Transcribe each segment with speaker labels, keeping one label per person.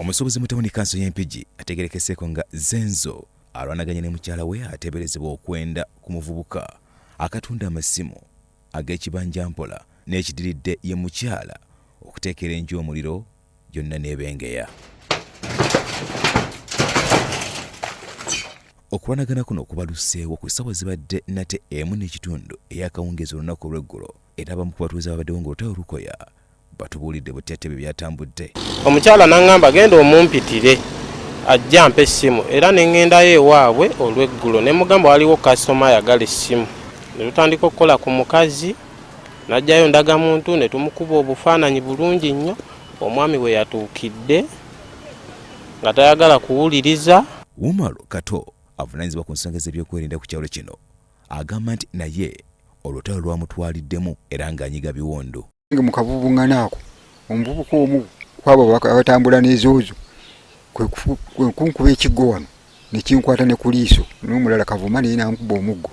Speaker 1: Omusuubuzi mutabani kanso y'empigi ategerekeseeko nga Zenzo alwanaganye ne mukyala we ateeberezebwa okwenda ku muvubuka akatunda amasimu ag'ekibanja mpola n'ekidiridde ye mukyala okuteekera enju omuliro yonna n'ebengeya. Okulwanagana kuno kubaluseewo ku ssaawa zibadde nate emu n'ekitundu ey'akawungeezi olunaku olw'eggulo era abamu ku batuuze ababaddewo ng'olutalo lukoya batubuulidde buteetebe byatambudde.
Speaker 2: Omukyala n'aŋŋamba genda omumpitire ajja ampa essimu era ne ŋŋendayo ewaabwe olw'eggulo ne mugamba waliwo kasitoma ayagala essimu. Ne tutandika okukola ku mukazi n'ajjayo ndagamuntu ne tumukuba obufaananyi bulungi nnyo. Omwami we yatuukidde nga tayagala kuwuliriza.
Speaker 1: Umaro Kato avunaanyizibwa ku nsonga z'ebyokwerinda ku kyalo kino agamba nti naye olutalo lwamutwaliddemu era ng'anyiga biwondo.
Speaker 3: Mu kabubuŋŋana ako omuvubuka omu kwabo abatambula n'ezoozo kwe kunkuba ekiggo wano ne kinkwata ne ku liiso n'omulala kavuma naye n'ankuba omuggo.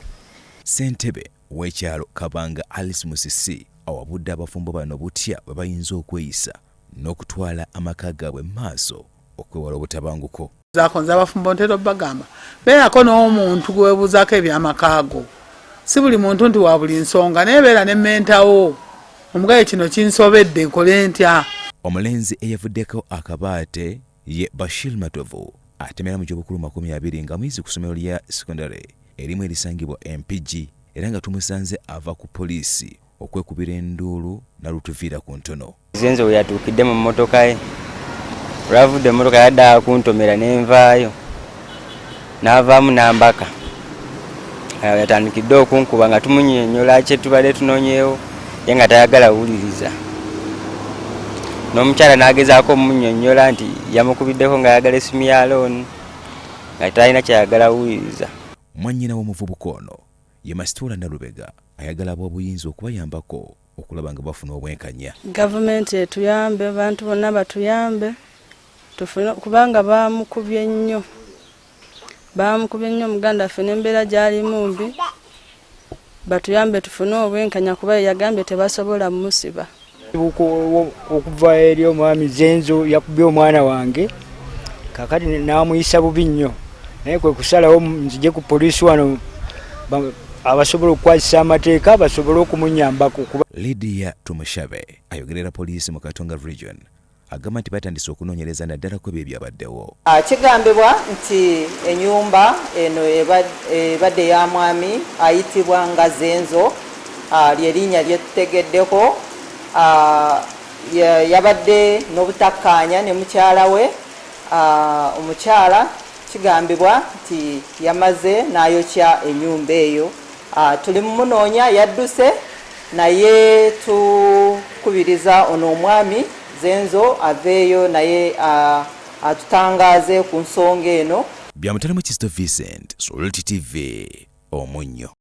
Speaker 1: Ssentebe w'ekyalo Kabanga Alice Musisi awabudde abafumbo bano butya bwe bayinza okweyisa n'okutwala amaka gaabwe mu maaso okwewala obutabanguko.
Speaker 4: Zakonza abafumbo ntera bagamba beerako n'omuntu gwebuuzaako ebyamaka go. Si buli muntu nti wa buli nsonga neebeera ne mmentawo omugaye kino kinsobedde nkole ntya.
Speaker 1: Omulenzi eyavuddeko akabaate ye Bashir Matovu atemera mu gy'obukulu 20 nga muyizi ku ssomero lya sekondale erimu erisangibwa Empigi era nga tumusanze ava ku poliisi okwekubira enduulu nalutuviira ku ntono.
Speaker 5: Zenzo we yatuukidde mu mmotoka ye olwavudde emmotoka yadda kuntomera n'envaayo n'avaamu n'ambaka yatandikidde okunkuba nga tumunyonyola kye tubadde tunoonyeewo ye nga tayagala wuliriza. N'omukyala n'agezaako omunyonyola nti yamukubiddeko nga ayagala essimu ya looni nga talina kyayagala wuliriza.
Speaker 1: Mwannyina w'omuvubuka ono ye Masitula Nalubega ayagala ab'obuyinza okubayambako okulaba nga bafuna obwenkanya.
Speaker 6: Gavumenti etuyambe, abantu bonna batuyambe tufune kubanga baamukubye nnyo Muganda affe n'embeera gy'alimu mbi. Batuyambe tufune obwenkanya kuba yagambye tebasobola musiba.
Speaker 7: Okuva eri omwami Zenzo yakubye omwana wange kakati n'amuyisa bubi nnyo naye kwe kusalawo nzije ku poliisi wano abasobola okukwasisa amateeka basobole okumunyambako.
Speaker 1: Lydia Tumushabe ayogerera poliisi mu Katonga Region agamba nti batandise okunoonyereza naddala ku ebyo ebyabaddewo.
Speaker 8: Kigambibwa nti ennyumba eno ebadde ya mwami ayitibwa nga Zenzo ly'erinnya lyetutegeddeko. Yabadde n'obutakkaanya ne mukyala we. Omukyala kigambibwa nti yamaze n'ayokya ennyumba eyo. Tuli mumunoonya yadduse naye tukubiriza ono omwami Zenzo aveeyo naye atutangaaze ku nsonga eno.
Speaker 1: Byamutalamu Kisto Vincent, Soloti TV, Omunnyo.